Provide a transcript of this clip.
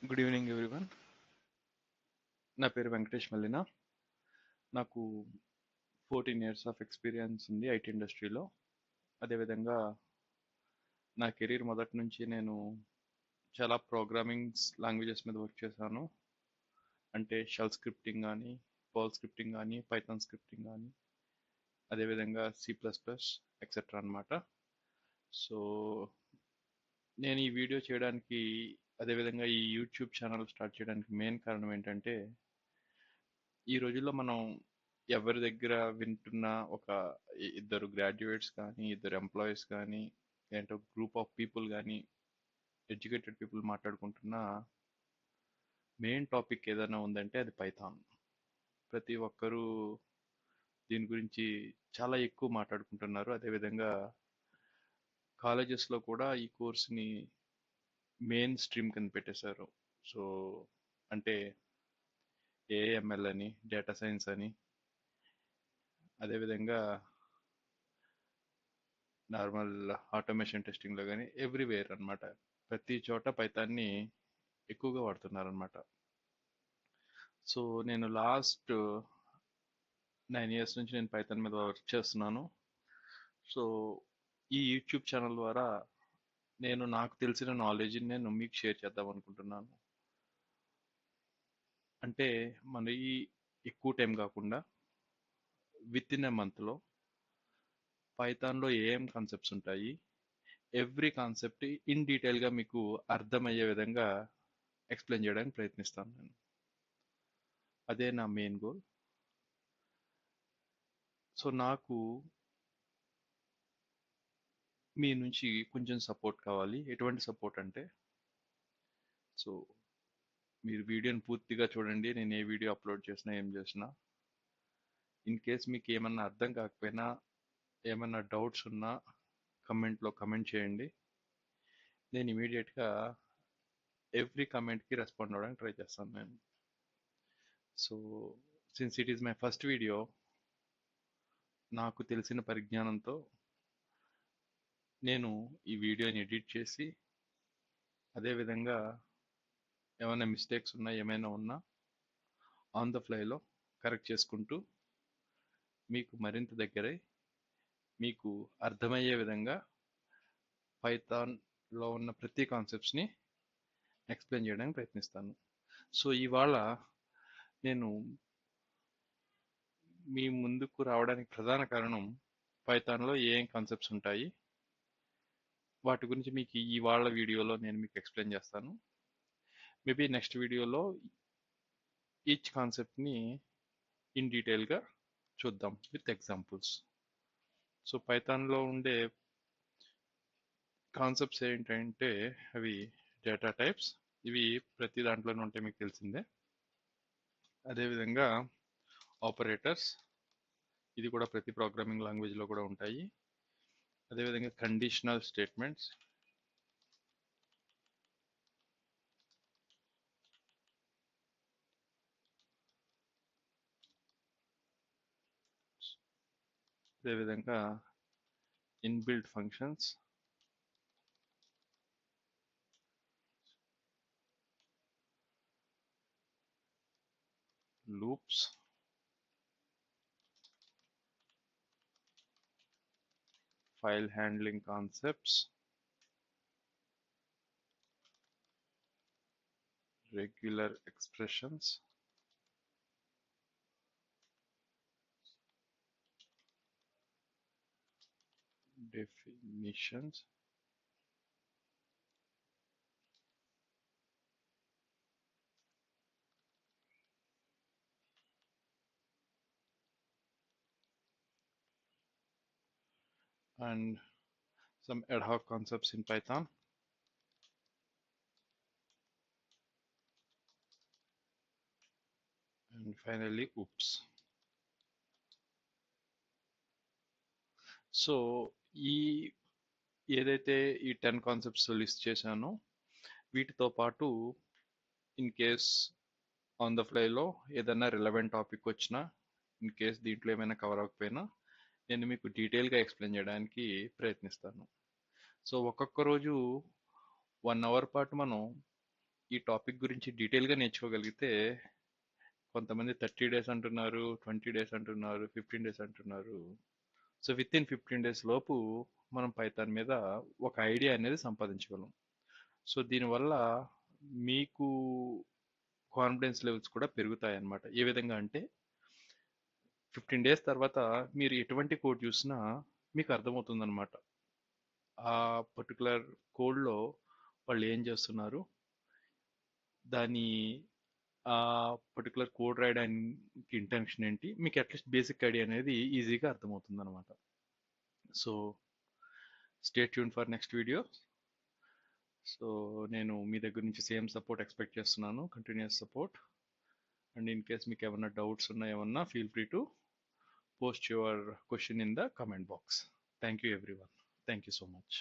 Good evening everyone. నా పేరు వెంకటేష్ మల్లిన. నాకు 14 years ఆఫ్ ఎక్స్పీరియన్స్ ఉంది ఐటీ ఇండస్ట్రీలో. అదేవిధంగా నా కెరీర్ మొదటి నుంచి నేను చాలా ప్రోగ్రామింగ్ లాంగ్వేజెస్ మీద వర్క్ చేశాను. అంటే షెల్ స్క్రిప్టింగ్ కానీ, పర్ల్ స్క్రిప్టింగ్ కానీ, పైథాన్ స్క్రిప్టింగ్ కానీ, అదేవిధంగా C++ ఎక్సెట్రా అన్నమాట. సో నేను ఈ వీడియో చేయడానికి, అదేవిధంగా ఈ యూట్యూబ్ ఛానల్ స్టార్ట్ చేయడానికి మెయిన్ కారణం ఏంటంటే, ఈ రోజుల్లో మనం ఎవరి దగ్గర వింటున్న ఒక ఇద్దరు గ్రాడ్యుయేట్స్ కానీ, ఇద్దరు ఎంప్లాయీస్ కానీ, ఏంటో గ్రూప్ ఆఫ్ పీపుల్ కానీ, ఎడ్యుకేటెడ్ పీపుల్ మాట్లాడుకుంటున్న మెయిన్ టాపిక్ ఏదైనా ఉందంటే అది పైథాన్. ప్రతి ఒక్కరూ దీని గురించి చాలా ఎక్కువ మాట్లాడుకుంటున్నారు. అదేవిధంగా కాలేజెస్లో కూడా ఈ కోర్స్ని మెయిన్ స్ట్రీమ్ కింద పెట్టేశారు. సో అంటే ఏఎంఎల్ అని, డేటా సైన్స్ అని, అదేవిధంగా నార్మల్ ఆటోమేషన్ టెస్టింగ్లో కానీ ఎవ్రీవేర్ అన్నమాట. ప్రతి చోట పైథాన్ని ఎక్కువగా వాడుతున్నారనమాట. సో నేను లాస్ట్ 9 years నుంచి నేను పైథాన్ మీద వర్క్ చేస్తున్నాను. సో ఈ యూట్యూబ్ ఛానల్ ద్వారా నేను నాకు తెలిసిన నాలెడ్జ్ని నేను మీకు షేర్ చేద్దాం అనుకుంటున్నాను. అంటే మన ఈ ఎక్కువ టైం కాకుండా విత్ ఇన్ ఎ మంత్లో పైథాన్లో ఏం కాన్సెప్ట్స్ ఉంటాయి, ఎవ్రీ కాన్సెప్ట్ ఇన్ డీటెయిల్గా మీకు అర్థమయ్యే విధంగా ఎక్స్ప్లెయిన్ చేయడానికి ప్రయత్నిస్తాను నేను. అదే నా మెయిన్ గోల్. సో నాకు మీ నుంచి కొంచెం సపోర్ట్ కావాలి. ఎటువంటి సపోర్ట్ అంటే, సో మీరు వీడియోని పూర్తిగా చూడండి. నేను ఏ వీడియో అప్లోడ్ చేసినా, ఏం చేసినా, ఇన్ కేస్ మీకు ఏమన్నా అర్థం కాకపోయినా, ఏమన్నా డౌట్స్ ఉన్నా కమెంట్లో కమెంట్ చేయండి. నేను ఇమీడియట్గా ఎవ్రీ కమెంట్కి రెస్పాండ్ అవ్వడానికి ట్రై చేస్తాను నేను. So since it is my first video, నాకు తెలిసిన పరిజ్ఞానంతో నేను ఈ వీడియోని ఎడిట్ చేసి, అదేవిధంగా ఏమైనా మిస్టేక్స్ ఉన్నా, ఏమైనా ఉన్నా ఆన్ ద ఫ్లైలో కరెక్ట్ చేసుకుంటూ మీకు మరింత దగ్గరై మీకు అర్థమయ్యే విధంగా పైథాన్లో ఉన్న ప్రతి కాన్సెప్ట్స్ని ఎక్స్ప్లెయిన్ చేయడానికి ప్రయత్నిస్తాను. సో ఇవాళ నేను మీ ముందుకు రావడానికి ప్రధాన కారణం, పైథాన్లో ఏం కాన్సెప్ట్స్ ఉంటాయి, వాటి గురించి మీకు ఇవాళ వీడియోలో నేను మీకు ఎక్స్ప్లెయిన్ చేస్తాను. మేబీ నెక్స్ట్ వీడియోలో ఈచ్ కాన్సెప్ట్ని ఇన్ డీటెయిల్గా చూద్దాం విత్ ఎగ్జాంపుల్స్. సో పైథాన్లో ఉండే కాన్సెప్ట్స్ ఏంటంటే అవి డేటా టైప్స్, ఇవి ప్రతి దాంట్లోనే ఉంటాయి, మీకు తెలిసిందే. అదేవిధంగా ఆపరేటర్స్, ఇది కూడా ప్రతి ప్రోగ్రామింగ్ లాంగ్వేజ్లో కూడా ఉంటాయి. అదేవిధంగా కండిషనల్ స్టేట్మెంట్స్, అదేవిధంగా inbuilt functions, loops, file handling concepts, regular expressions, definitions, and some ad hoc concepts in Python. And finally, oops. So ఈ ఏదైతే ఈ 10 కాన్సెప్ట్స్ లిస్ట్ చేశానో, వీటితో పాటు ఇన్ కేస్ ఆన్ ద ఫ్లైలో ఏదైనా రిలవెంట్ టాపిక్ వచ్చినా, ఇన్ కేస్ దీంట్లో ఏమైనా కవర్ అవ్వకపోయినా, నేను మీకు డీటెయిల్గా ఎక్స్ప్లెయిన్ చేయడానికి ప్రయత్నిస్తాను. సో ఒక్కొక్క రోజు 1 hour పాటు మనం ఈ టాపిక్ గురించి డీటెయిల్గా నేర్చుకోగలిగితే కొంతమంది 30 డేస్ అంటున్నారు, 20 డేస్ అంటున్నారు, 15 డేస్ అంటున్నారు. సో విత్ ఇన్ 15 డేస్ లోపు మనం పైథాన్ మీద ఒక ఐడియా అనేది సంపాదించగలం. సో దీనివల్ల మీకు కాన్ఫిడెన్స్ లెవెల్స్ కూడా పెరుగుతాయి అన్నమాట. ఏ విధంగా అంటే 15 డేస్ తర్వాత మీరు ఎటువంటి కోడ్ చూసినా మీకు అర్థమవుతుందన్నమాట. ఆ పర్టికులర్ కోడ్లో వాళ్ళు ఏం చేస్తున్నారు, దాని ఆ పర్టికులర్ కోడ్ రాయడానికి ఇంటెన్షన్ ఏంటి, మీకు అట్లీస్ట్ బేసిక్ ఐడియా అనేది ఈజీగా అర్థమవుతుంది అనమాట. So stay tune for next video. So నేను మీ దగ్గర నుంచి సేమ్ సపోర్ట్ ఎక్స్పెక్ట్ చేస్తున్నాను, continuous support. And in case మీకు ఏమన్నా డౌట్స్ ఉన్నా ఏమన్నా feel free to post your question in the comment box. Thank you everyone. Thank you so much.